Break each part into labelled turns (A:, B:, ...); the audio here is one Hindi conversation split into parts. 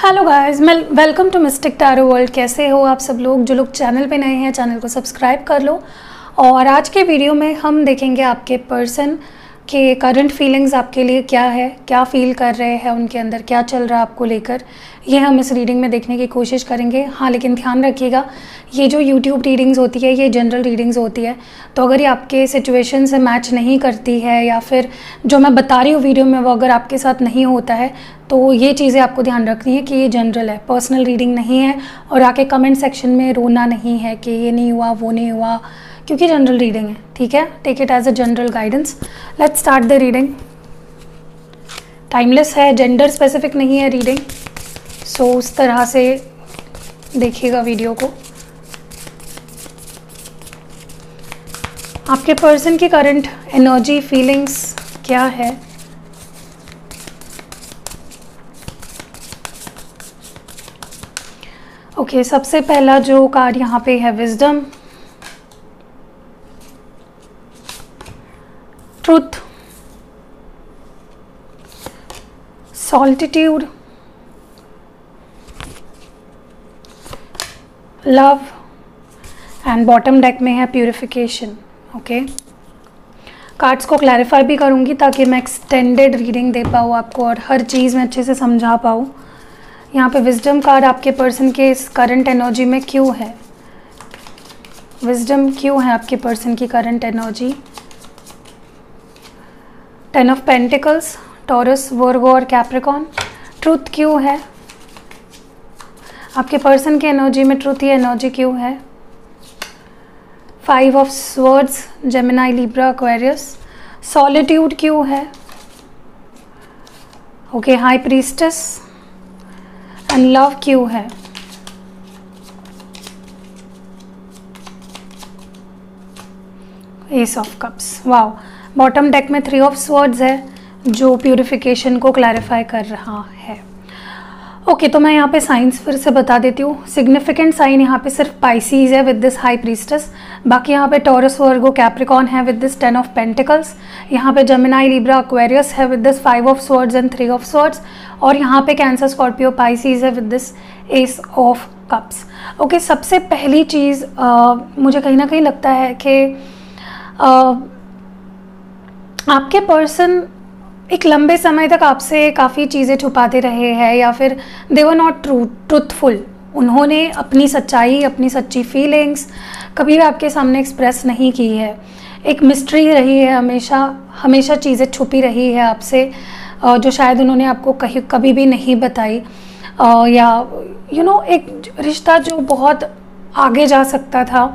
A: Hello guys, welcome to mystic tarot world. कैसे हो आप सब लोग? जो लोग चैनल पे नए हैं चैनल को सब्सक्राइब कर लो। और आज के वीडियो में हम देखेंगे आपके पर्सन के करंट फीलिंग्स आपके लिए क्या है, क्या फील कर रहे हैं, उनके अंदर क्या चल रहा है आपको लेकर। ये हम इस रीडिंग में देखने की कोशिश करेंगे। हाँ, लेकिन ध्यान रखिएगा, ये जो यूट्यूब रीडिंग्स होती है ये जनरल रीडिंग्स होती है, तो अगर ये आपके सिचुएशन से मैच नहीं करती है या फिर जो मैं बता रही हूँ वीडियो में वो अगर आपके साथ नहीं होता है तो ये चीज़ें आपको ध्यान रखनी है कि ये जनरल है, पर्सनल रीडिंग नहीं है। और आके कमेंट सेक्शन में रोना नहीं है कि ये नहीं हुआ वो नहीं हुआ, क्योंकि जनरल रीडिंग है। ठीक है, take it as a general guidance. Let's start the reading. Timeless है, जेंडर स्पेसिफिक नहीं है रीडिंग, सो उस तरह से देखिएगा वीडियो को। आपके पर्सन की करंट एनर्जी फीलिंग्स क्या है? ओके, सबसे पहला जो कार्ड यहाँ पे है wisdom, truth, solitude, love and bottom deck में है प्यूरिफिकेशन। ओके, कार्ड्स को क्लैरिफाई भी करूँगी ताकि मैं एक्सटेंडेड रीडिंग दे पाऊँ आपको और हर चीज़ में अच्छे से समझा पाऊँ। यहाँ पे विजडम कार्ड आपके पर्सन के इस करंट एनर्जी में क्यों है? विजडम क्यों है आपके पर्सन की current energy? 10 of pentacles, Taurus, Virgo और कैप्रिकॉन। ट्रुथ क्यों है आपके पर्सन की एनर्जी में? ट्रुथ ही एनर्जी क्यों है? 5 of swords, Gemini, Libra, Aquarius. Solitude क्यों है? Okay, high priestess and love क्यों है? S of cups. Wow, bottom deck में 3 ऑफ स्वर्ड्स है जो प्यूरिफिकेशन को क्लैरिफाई कर रहा है। ओके, तो मैं यहाँ पे साइंस फिर से बता देती हूँ। सिग्निफिकेंट साइन यहाँ पे सिर्फ पाइसीज है विद दिस हाई प्रीस्टेस, बाकी यहाँ पे टॉरस, वर्गो, कैप्रिकॉन है विद दिस 10 ऑफ पेंटिकल्स। यहाँ पे जेमिनाई, लिब्रा, एक्वेरियस है with this 5 of swords and 3 of swords. और यहाँ पे कैंसर, स्कॉर्पियो, पाइसीज है with this S of cups. Okay, सबसे पहली चीज़ मुझे कहीं ना कहीं लगता है कि आपके पर्सन एक लंबे समय तक आपसे काफ़ी चीज़ें छुपाते रहे हैं या फिर दे वर नॉट ट्रूथफुल। उन्होंने अपनी सच्चाई, अपनी सच्ची फीलिंग्स कभी भी आपके सामने एक्सप्रेस नहीं की है। एक मिस्ट्री रही है, हमेशा चीज़ें छुपी रही है आपसे जो शायद उन्होंने आपको कभी भी नहीं बताई। या एक रिश्ता जो बहुत आगे जा सकता था,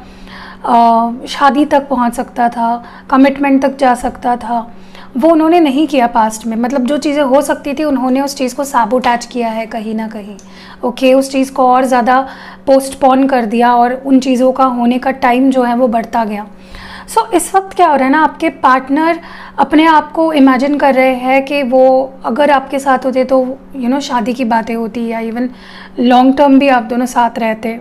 A: शादी तक पहुंच सकता था, कमिटमेंट तक जा सकता था, वो उन्होंने नहीं किया पास्ट में। मतलब जो चीज़ें हो सकती थी उन्होंने उस चीज़ को सैबोटैज किया है कहीं ना कहीं। ओके, उस चीज़ को और ज़्यादा पोस्टपोन कर दिया और उन चीज़ों का होने का टाइम जो है वो बढ़ता गया। सो इस वक्त क्या हो रहा है ना, आपके पार्टनर अपने आप को इमेजिन कर रहे हैं कि वो अगर आपके साथ होते तो शादी की बातें होती या इवन लॉन्ग टर्म भी आप दोनों साथ रहते,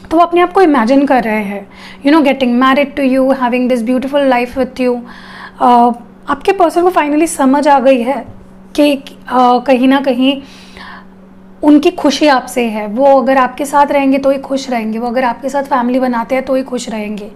A: तो वो अपने आप को इमेजिन कर रहे हैं getting married to you, having this beautiful life with you. आपके पर्सन को फाइनली समझ आ गई है कि कहीं ना कहीं उनकी खुशी आपसे है। वो अगर आपके साथ रहेंगे तो ही खुश रहेंगे, वो अगर आपके साथ फैमिली बनाते हैं तो ही खुश रहेंगे।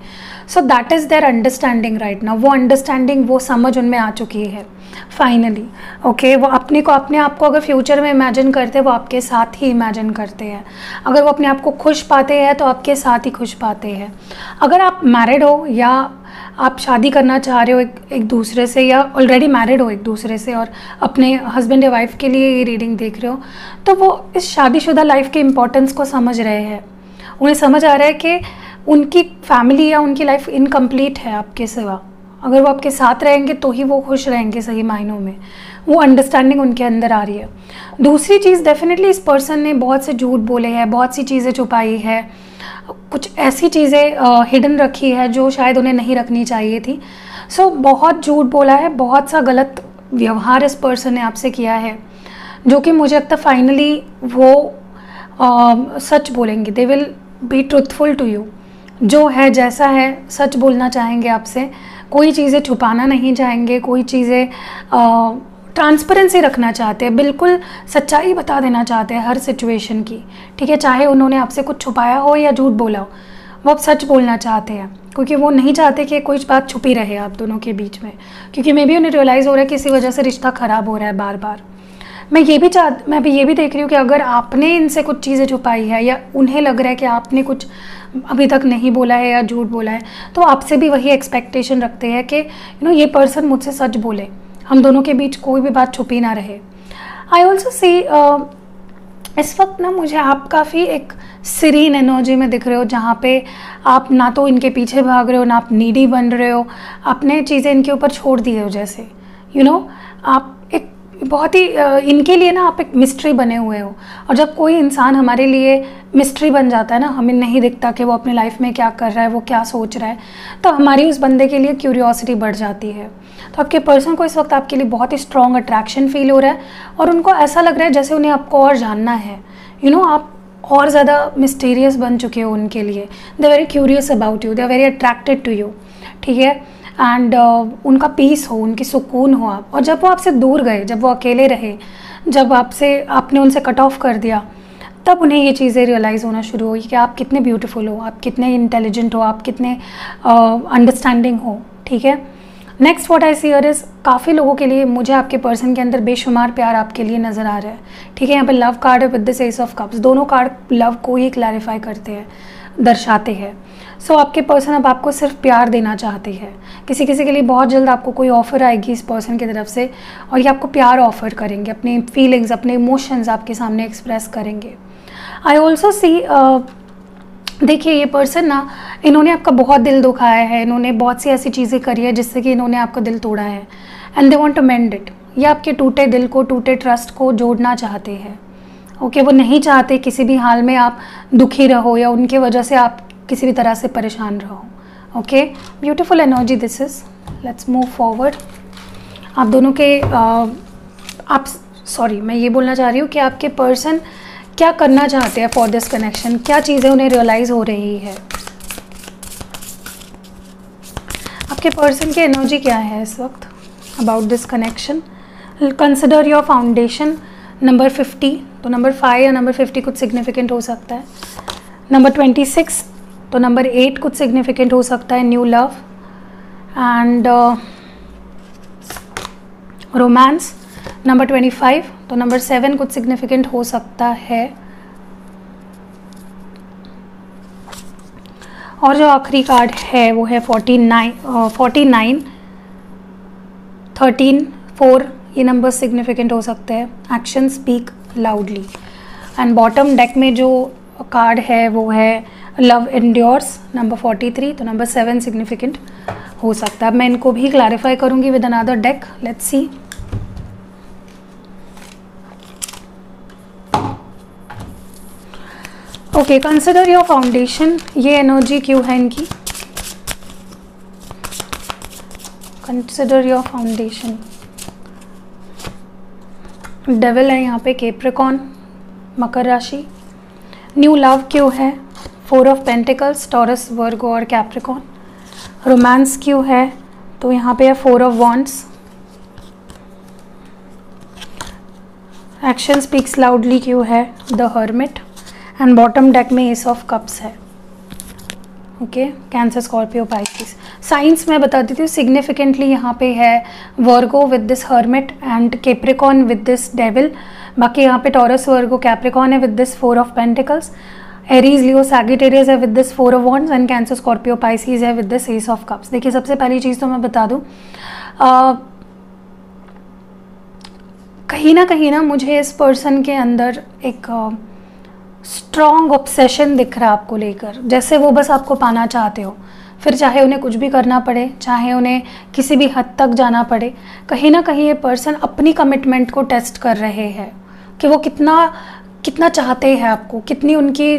A: So that is their understanding right now. वो अंडरस्टैंडिंग, वो समझ उनमें आ चुकी है फाइनली। ओके, वो अपने आप को अगर फ्यूचर में इमेजिन करते हैं वो आपके साथ ही इमेजिन करते हैं। अगर वो अपने आप को खुश पाते हैं तो आपके साथ ही खुश पाते हैं। अगर आप मैरिड हो या आप शादी करना चाह रहे हो एक दूसरे से, या ऑलरेडी मैरिड हो एक दूसरे से और अपने हस्बैंड या वाइफ के लिए ये रीडिंग देख रहे हो, तो वो इस शादीशुदा लाइफ के इम्पोर्टेंस को समझ रहे हैं। उन्हें समझ आ रहा है कि उनकी फैमिली या उनकी लाइफ इनकम्प्लीट है आपके सिवा। अगर वो आपके साथ रहेंगे तो ही वो खुश रहेंगे सही मायनों में। वो अंडरस्टैंडिंग उनके अंदर आ रही है। दूसरी चीज़, डेफिनेटली इस पर्सन ने बहुत से झूठ बोले हैं, बहुत सी चीज़ें छुपाई है, कुछ ऐसी चीज़ें हिडन रखी है जो शायद उन्हें नहीं रखनी चाहिए थी। सो बहुत झूठ बोला है, बहुत सा गलत व्यवहार इस पर्सन ने आपसे किया है, जो कि मुझे लगता है फाइनली वो सच बोलेंगे। They will be truthful to you. जो है जैसा है सच बोलना चाहेंगे आपसे, कोई चीज़ें छुपाना नहीं चाहेंगे, कोई चीज़ें ट्रांसपेरेंसी रखना चाहते हैं, बिल्कुल सच्चाई बता देना चाहते हैं हर सिचुएशन की, ठीक है। चाहे उन्होंने आपसे कुछ छुपाया हो या झूठ बोला हो, वो अब सच बोलना चाहते हैं, क्योंकि वो नहीं चाहते कि कोई बात छुपी रहे आप दोनों के बीच में, क्योंकि मे भी उन्हें रियलाइज़ हो रहा है कि इसी वजह से रिश्ता ख़राब हो रहा है बार बार। मैं भी ये भी देख रही हूँ कि अगर आपने इनसे कुछ चीज़ें छुपाई है या उन्हें लग रहा है कि आपने कुछ अभी तक नहीं बोला है या झूठ बोला है, तो आपसे भी वही एक्सपेक्टेशन रखते हैं कि ये पर्सन मुझसे सच बोले, हम दोनों के बीच कोई भी बात छुपी ना रहे। आई ऑल्सो सी इस वक्त ना मुझे आप काफ़ी एक सीरीन एनर्जी में दिख रहे हो, जहाँ पे आप ना तो इनके पीछे भाग रहे हो, ना आप नीडी बन रहे हो, आपने चीज़ें इनके ऊपर छोड़ दी हो। जैसे आप एक बहुत ही इनके लिए ना आप एक मिस्ट्री बने हुए हो, और जब कोई इंसान हमारे लिए मिस्ट्री बन जाता है ना, हमें नहीं दिखता कि वो अपनी लाइफ में क्या कर रहा है, वो क्या सोच रहा है, तो हमारी उस बंदे के लिए क्यूरियोसिटी बढ़ जाती है। तो आपके पर्सन को इस वक्त आपके लिए बहुत ही स्ट्रॉन्ग अट्रैक्शन फील हो रहा है, और उनको ऐसा लग रहा है जैसे उन्हें आपको और जानना है। आप और ज़्यादा मिस्टीरियस बन चुके हो उनके लिए। They very curious about you, they are very attracted to you, ठीक है। एंड उनका पीस हो, उनकी सुकून हो आप। और जब वो आपसे दूर गए, जब वो अकेले रहे, जब आपने उनसे कट ऑफ कर दिया, तब उन्हें ये चीज़ें रियलाइज़ होना शुरू हुई कि आप कितने ब्यूटीफुल हो, आप कितने इंटेलिजेंट हो, आप कितने अंडरस्टैंडिंग हो, ठीक है। Next what I see here is, काफ़ी लोगों के लिए मुझे आपके पर्सन के अंदर बेशुमार प्यार आपके लिए नज़र आ रहा है, ठीक है। यहाँ पे लव कार्ड है with this S of cups, दोनों कार्ड लव को ही क्लैरिफाई करते हैं, दर्शाते हैं। सो आपके पर्सन अब आपको सिर्फ प्यार देना चाहते हैं। किसी के लिए बहुत जल्द आपको कोई ऑफ़र आएगी इस पर्सन की तरफ से, और ये आपको प्यार ऑफ़र करेंगे, अपनी फीलिंग्स, अपने इमोशंस आपके सामने एक्सप्रेस करेंगे। आई ऑल्सो सी देखिए, ये पर्सन ना, इन्होंने आपका बहुत दिल दुखाया है, इन्होंने बहुत सी ऐसी चीज़ें करी है जिससे कि इन्होंने आपका दिल तोड़ा है, and they want to mend it. ये आपके टूटे दिल को, टूटे ट्रस्ट को जोड़ना चाहते हैं, ओके। वो नहीं चाहते किसी भी हाल में आप दुखी रहो या उनके वजह से आप किसी भी तरह से परेशान रहो, okay. Beautiful energy this is. Let's move forward. आप दोनों के मैं ये बोलना चाह रही हूँ कि आपके पर्सन क्या करना चाहते हैं फॉर दिस कनेक्शन, क्या चीज़ें उन्हें रियलाइज़ हो रही है। आपके पर्सन की एनर्जी क्या है इस वक्त about this connection. Consider your foundation, number 50, तो नंबर 5 या नंबर 50 कुछ सिग्निफिकेंट हो सकता है। नंबर 26, तो नंबर 8 कुछ सिग्निफिकेंट हो सकता है, new love. And romance, number 25, तो नंबर 7 कुछ सिग्निफिकेंट हो सकता है। और जो आखिरी कार्ड है वो है 49, 13, 4, ये नंबर सिग्निफिकेंट हो सकते हैं। Action speak loudly. And bottom deck में जो कार्ड है वो है लव एंड्योर्स, नंबर 43, तो नंबर 7 सिग्निफिकेंट हो सकता है। मैं इनको भी क्लैरिफाई करूंगी with another deck. Let's see. Okay, consider your foundation, ये एनर्जी क्यों है इनकी। कंसिडर योर फाउंडेशन, डेविल है यहाँ पे, कैप्रिकॉर्न, मकर राशि। न्यू लव क्यों है, 4 ऑफ पेंटिकल्स, टॉरस, वर्गो और कैप्रिकॉर्न। रोमांस क्यों है, तो यहाँ पे है 4 of wands. Action speaks loudly क्यों है, the hermit. And bottom deck में एस ऑफ कप्स है, ओके। Cancer, Scorpio, Pisces. साइंस मैं बता देती हूँ, सिग्निफिकेंटली यहाँ पे है Virgo with this hermit and Capricorn with this devil. बाकी यहाँ पे टॉरस, वर्गो, कैप्रिकॉर्न है with this 4 of pentacles. Aries, Leo, Sagittarius है with this 4 of wands. And Cancer, Scorpio, Pisces है with this S of cups. देखिए, सबसे पहली चीज़ तो मैं बता दूँ, कहीं ना मुझे इस पर्सन के अंदर एक स्ट्रॉन्ग ऑब्सेशन दिख रहा है आपको लेकर, जैसे वो बस आपको पाना चाहते हो, फिर चाहे उन्हें कुछ भी करना पड़े, चाहे उन्हें किसी भी हद तक जाना पड़े। कहीं ना कहीं ये पर्सन अपनी कमिटमेंट को टेस्ट कर रहे हैं कि वो कितना चाहते हैं आपको, कितनी उनकी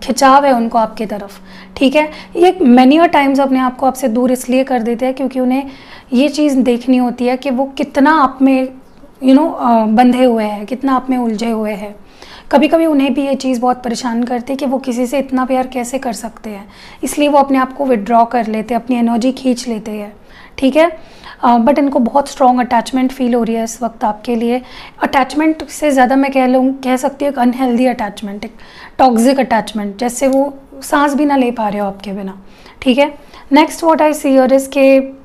A: खिंचाव है उनको आपकी तरफ, ठीक है। ये मैनी और टाइम्स अपने आप को आपसे दूर इसलिए कर देते हैं क्योंकि उन्हें ये चीज़ देखनी होती है कि वो कितना आप में बंधे हुए हैं, कितना आप में उलझे हुए हैं। कभी कभी उन्हें भी ये चीज़ बहुत परेशान करती है कि वो किसी से इतना प्यार कैसे कर सकते हैं, इसलिए वो अपने आप को विड्रॉ कर लेते हैं, अपनी एनर्जी खींच लेते हैं, ठीक है। बट इनको बहुत स्ट्रॉन्ग अटैचमेंट फील हो रही है इस वक्त आपके लिए। अटैचमेंट से ज़्यादा मैं कह सकती हूँ एक अनहेल्दी अटैचमेंट, एक टॉक्सिक अटैचमेंट, जैसे वो सांस भी ना ले पा रहे हो आपके बिना। ठीक है, next what I see here is के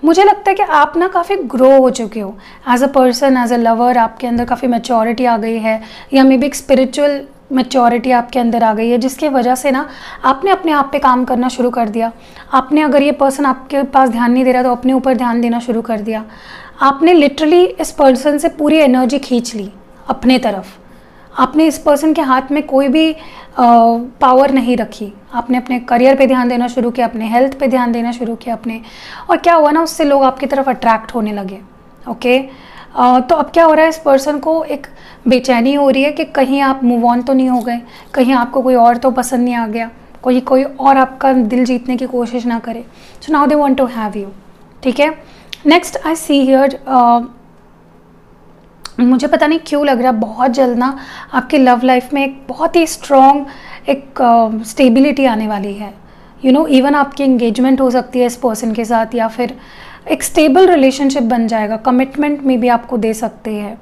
A: मुझे लगता है कि आप ना काफ़ी ग्रो हो चुके हो as a person, as a lover. आपके अंदर काफ़ी मैच्योरिटी आ गई है, या मे बी एक स्पिरिचुअल मैच्योरिटी आपके अंदर आ गई है, जिसकी वजह से ना आपने अपने आप पे काम करना शुरू कर दिया। आपने, अगर ये पर्सन आपके पास ध्यान नहीं दे रहा तो अपने ऊपर ध्यान देना शुरू कर दिया। आपने लिटरली इस पर्सन से पूरी एनर्जी खींच ली अपने तरफ। आपने इस पर्सन के हाथ में कोई भी पावर नहीं रखी। आपने अपने करियर पे ध्यान देना शुरू किया, अपने हेल्थ पे ध्यान देना शुरू किया अपने, और क्या हुआ ना, उससे लोग आपकी तरफ अट्रैक्ट होने लगे। ओके, तो अब क्या हो रहा है, इस पर्सन को एक बेचैनी हो रही है कि कहीं आप मूव ऑन तो नहीं हो गए, कहीं आपको कोई और तो पसंद नहीं आ गया, कोई और आपका दिल जीतने की कोशिश ना करे। So now they want to have you. ठीक है, नेक्स्ट आई सी हियर, मुझे पता नहीं क्यों लग रहा है बहुत जल्द ना आपकी लव लाइफ में एक बहुत ही स्ट्रॉन्ग एक स्टेबिलिटी आने वाली है। यू नो, इवन आपकी एंगेजमेंट हो सकती है इस पर्सन के साथ, या फिर एक स्टेबल रिलेशनशिप बन जाएगा, कमिटमेंट में भी आपको दे सकते हैं।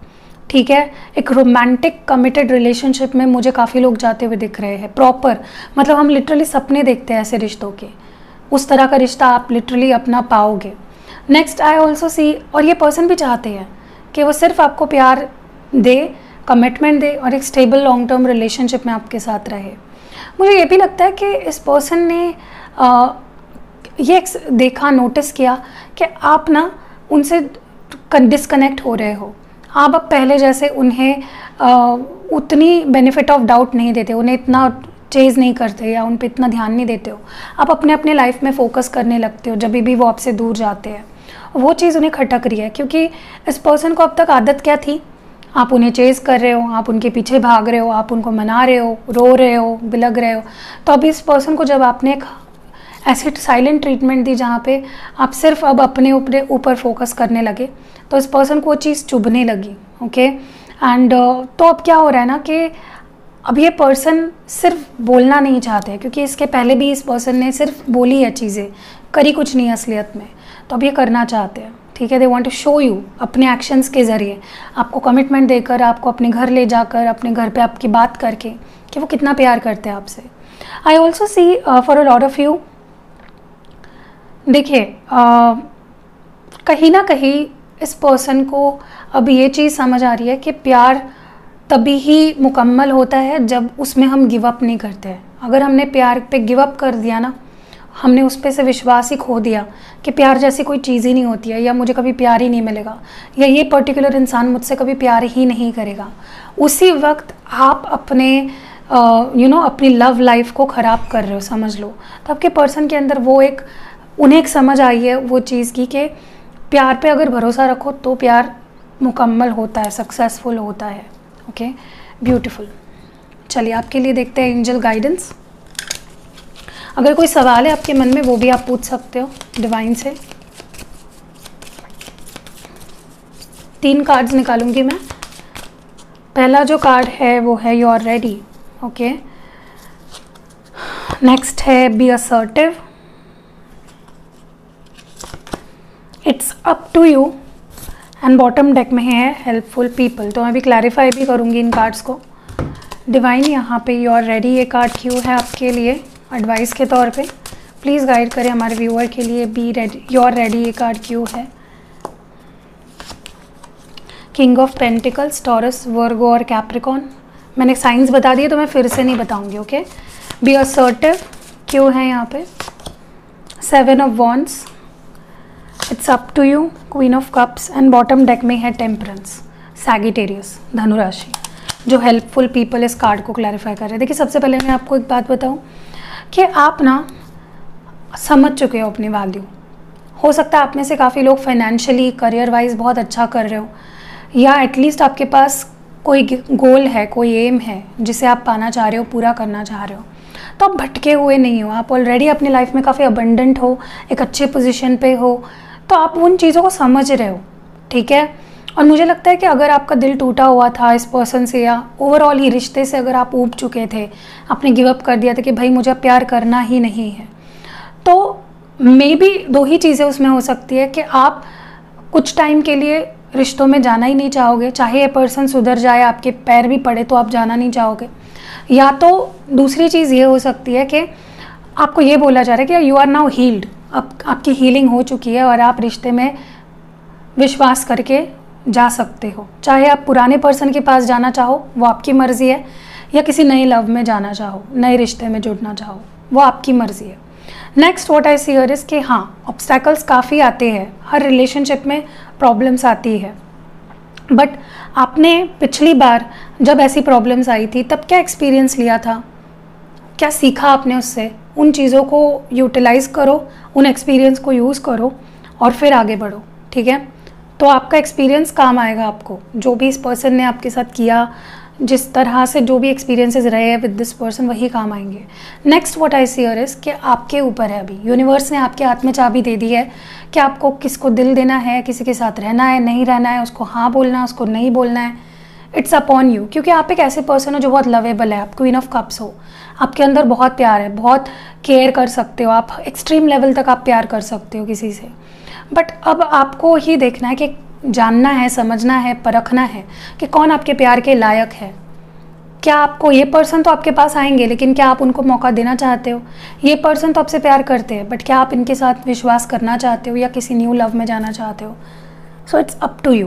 A: ठीक है, एक रोमांटिक कमिटेड रिलेशनशिप में मुझे काफ़ी लोग जाते हुए दिख रहे हैं प्रॉपर। मतलब हम लिटरली सपने देखते हैं ऐसे रिश्तों के, उस तरह का रिश्ता आप लिटरली अपना पाओगे। नेक्स्ट आई ऑल्सो सी, और ये पर्सन भी चाहते हैं कि वो सिर्फ आपको प्यार दे, कमिटमेंट दे, और एक स्टेबल लॉन्ग टर्म रिलेशनशिप में आपके साथ रहे। मुझे ये भी लगता है कि इस पर्सन ने ये देखा, नोटिस किया कि आप ना उनसे डिस्कनेक्ट हो रहे हो। आप अब पहले जैसे उन्हें उतनी बेनिफिट ऑफ डाउट नहीं देते, उन्हें इतना चेज़ नहीं करते, या उन पर इतना ध्यान नहीं देते हो। आप अपने लाइफ में फोकस करने लगते हो जब भी वो आपसे दूर जाते हैं। वो चीज़ उन्हें खटक रही है, क्योंकि इस पर्सन को अब तक आदत क्या थी, आप उन्हें चेज़ कर रहे हो, आप उनके पीछे भाग रहे हो, आप उनको मना रहे हो, रो रहे हो, बिलग रहे हो। तो अभी इस पर्सन को जब आपने एक ऐसी साइलेंट ट्रीटमेंट दी जहाँ पे आप सिर्फ अब अपने ऊपर फोकस करने लगे, तो इस पर्सन को वो चीज़ चुभने लगी। ओके, एंड तो अब क्या हो रहा है ना कि अब ये पर्सन सिर्फ बोलना नहीं चाहते, क्योंकि इसके पहले भी इस पर्सन ने सिर्फ बोली है चीज़ें, करी कुछ नहीं असलियत में। तो अब ये करना चाहते हैं। ठीक है, they want to show you अपने एक्शंस के ज़रिए, आपको कमिटमेंट देकर, आपको अपने घर ले जाकर, अपने घर पे आपकी बात करके, कि वो कितना प्यार करते हैं आपसे। I also see for a lot of you, देखिए कहीं ना कहीं इस पर्सन को अब ये चीज़ समझ आ रही है कि प्यार तभी ही मुकम्मल होता है जब उसमें हम गिव अप नहीं करते हैं। अगर हमने प्यार पे गिव अप कर दिया ना, हमने उस पे से विश्वास ही खो दिया कि प्यार जैसी कोई चीज़ ही नहीं होती है, या मुझे कभी प्यार ही नहीं मिलेगा, या ये पर्टिकुलर इंसान मुझसे कभी प्यार ही नहीं करेगा, उसी वक्त आप अपने अपनी लव लाइफ को ख़राब कर रहे हो, समझ लो। तो आपके पर्सन के अंदर वो एक, उन्हें एक समझ आई है वो चीज़ की कि प्यार पे अगर भरोसा रखो तो प्यार मुकम्मल होता है, सक्सेसफुल होता है। Okay, beautiful. चलिए आपके लिए देखते हैं एंजल गाइडेंस। अगर कोई सवाल है आपके मन में वो भी आप पूछ सकते हो डिवाइन से। 3 कार्ड्स निकालूंगी मैं। पहला जो कार्ड है वो है you are ready. Okay, next है be assertive, it's up to you, and bottom deck में है हेल्पफुल पीपल। तो मैं भी क्लैरिफाई भी करूँगी इन कार्ड्स को। डिवाइन यहाँ पे यू आर रेडी ये कार्ड क्यों है आपके लिए एडवाइस के तौर पे, प्लीज़ गाइड करें हमारे व्यूअर के लिए। Be ready, you are ready ये कार्ड क्यों है। King of pentacles, Taurus, Virgo और कैप्रिकॉन। मैंने साइंस बता दिए तो मैं फिर से नहीं बताऊंगी। ओके, बी असर्टिव क्यों है यहाँ पे। 7 of wands, it's up to you, queen of cups, and bottom deck में है टेम्परेंस, सैगिटेरियस, धनुराशि। जो हेल्पफुल पीपल इस कार्ड को क्लैरिफाई कर रहे हैं। देखिए सबसे पहले मैं आपको एक बात बताऊं कि आप ना समझ चुके हो अपनी वैल्यू। हो सकता है आप में से काफ़ी लोग फाइनेंशियली, करियर वाइज बहुत अच्छा कर रहे हो, या एटलीस्ट आपके पास कोई गोल है, कोई एम है जिसे आप पाना चाह रहे हो, पूरा करना चाह रहे हो। तो आप भटके हुए नहीं हो, आप ऑलरेडी अपनी लाइफ में काफ़ी अबंडेंट हो, एक अच्छे पोजीशन पे हो, तो आप उन चीज़ों को समझ रहे हो। ठीक है, और मुझे लगता है कि अगर आपका दिल टूटा हुआ था इस पर्सन से, या ओवरऑल ही रिश्ते से अगर आप ऊब चुके थे, आपने गिव अप कर दिया था कि भाई मुझे प्यार करना ही नहीं है, तो मे बी दो ही चीज़ें उसमें हो सकती है कि आप कुछ टाइम के लिए रिश्तों में जाना ही नहीं चाहोगे, चाहे ये पर्सन सुधर जाए, आपके पैर भी पड़े तो आप जाना नहीं चाहोगे। या तो दूसरी चीज़ ये हो सकती है कि आपको ये बोला जा रहा है कि यू आर नाउ हील्ड, अब आपकी हीलिंग हो चुकी है और आप रिश्ते में विश्वास करके जा सकते हो। चाहे आप पुराने पर्सन के पास जाना चाहो, वो आपकी मर्ज़ी है, या किसी नए लव में जाना चाहो, नए रिश्ते में जुड़ना चाहो, वो आपकी मर्ज़ी है। Next what I see here is कि हाँ, ऑब्स्टैकल्स काफ़ी आते हैं, हर रिलेशनशिप में प्रॉब्लम्स आती है, बट आपने पिछली बार जब ऐसी प्रॉब्लम्स आई थी तब क्या एक्सपीरियंस लिया था, क्या सीखा आपने उससे? उन चीज़ों को यूटिलाइज़ करो, उन एक्सपीरियंस को यूज़ करो और फिर आगे बढ़ो, ठीक है? तो आपका एक्सपीरियंस काम आएगा आपको, जो भी इस पर्सन ने आपके साथ किया, जिस तरह से जो भी एक्सपीरियंसेस रहे हैं विद दिस पर्सन, वही काम आएंगे। Next what I see here is कि आपके ऊपर है, अभी यूनिवर्स ने आपके हाथ में चाबी दे दी है कि आपको किसको दिल देना है, किसी के साथ रहना है, नहीं रहना है, उसको हाँ बोलना है, उसको नहीं बोलना है। इट्स अपॉन यू, क्योंकि आप एक ऐसे पर्सन हो जो बहुत लवेबल है, आप क्वीन ऑफ कप्स हो, आपके अंदर बहुत प्यार है, बहुत केयर कर सकते हो, आप एक्सट्रीम लेवल तक आप प्यार कर सकते हो किसी से। बट अब आपको ही देखना है कि जानना है, समझना है, परखना है कि कौन आपके प्यार के लायक है। क्या आपको ये पर्सन तो आपके पास आएंगे, लेकिन क्या आप उनको मौका देना चाहते हो? ये पर्सन तो आपसे प्यार करते हैं, बट क्या आप इनके साथ विश्वास करना चाहते हो या किसी न्यू लव में जाना चाहते हो? So it's up to you.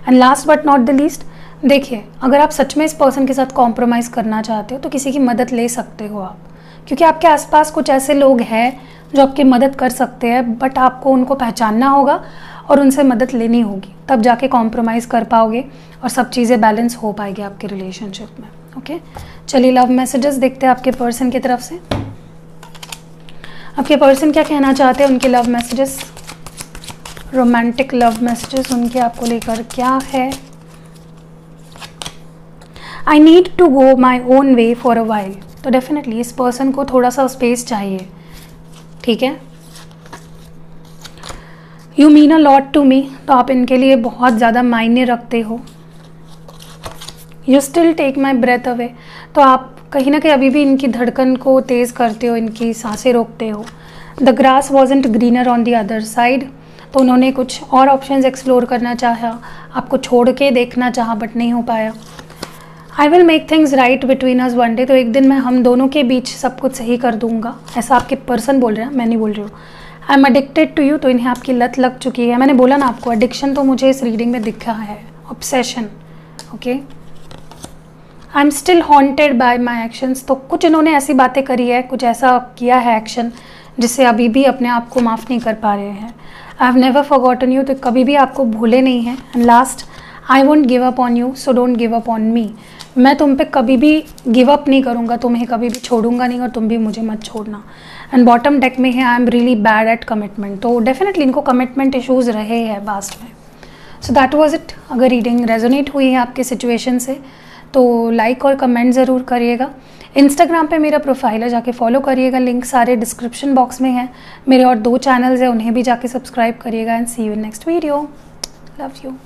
A: And last but not the least, देखिए, अगर आप सच में इस पर्सन के साथ कॉम्प्रोमाइज़ करना चाहते हो तो किसी की मदद ले सकते हो आप, क्योंकि आपके आसपास कुछ ऐसे लोग हैं जो आपकी मदद कर सकते हैं, बट आपको उनको पहचानना होगा और उनसे मदद लेनी होगी, तब जाके कॉम्प्रोमाइज़ कर पाओगे और सब चीज़ें बैलेंस हो पाएगी आपके रिलेशनशिप में। ओके, चलिए लव मैसेजेस देखते हैं आपके पर्सन की तरफ से। आपके पर्सन क्या कहना चाहते हैं, उनके love messages, romantic love messages उनके आपको लेकर क्या है। I need to go my own way for a while, तो डेफिनेटली इस पर्सन को थोड़ा सा स्पेस चाहिए, ठीक है। You mean a lot to me, तो आप इनके लिए बहुत ज़्यादा मायने रखते हो। You still take my breath away, तो आप कहीं ना कहीं अभी भी इनकी धड़कन को तेज़ करते हो, इनकी सांसें रोकते हो। The grass wasn't greener on the other side, तो उन्होंने कुछ और ऑप्शंस एक्सप्लोर करना चाहा, आपको छोड़ के देखना चाहा, बट नहीं हो पाया। I will make things right between us one day, तो एक दिन मैं हम दोनों के बीच सब कुछ सही कर दूंगा, ऐसा आपके पर्सन बोल रहे हैं, मैं नहीं बोल रही हूँ। I am addicted to you, तो इन्हें आपकी लत लग चुकी है। मैंने बोला ना आपको, एडिक्शन तो मुझे इस रीडिंग में दिखा है, obsession. Okay, I am still haunted bye my actions, तो कुछ इन्होंने ऐसी बातें करी है, कुछ ऐसा किया है एक्शन जिससे अभी भी अपने आप को माफ़ नहीं कर पा रहे हैं। I have never forgotten you, तो कभी भी आपको भूले नहीं हैं। And last, I won't give up on you, so don't give up on me, मैं तुम पे कभी भी गिव अप नहीं करूँगा, तुम्हें कभी भी छोड़ूंगा नहीं और तुम भी मुझे मत छोड़ना। एंड बॉटम डेक में है I am really bad at commitment, तो डेफिनेटली इनको कमिटमेंट इश्यूज़ रहे हैं पास्ट में। So that was it. अगर रीडिंग रेजोनेट हुई है आपके सिचुएशन से तो लाइक और कमेंट ज़रूर करिएगा। इंस्टाग्राम पे मेरा प्रोफाइल है, जाके फॉलो करिएगा, लिंक सारे डिस्क्रिप्शन बॉक्स में है। मेरे और 2 चैनल्स हैं, उन्हें भी जाके सब्सक्राइब करिएगा। And see you in next video. Love you.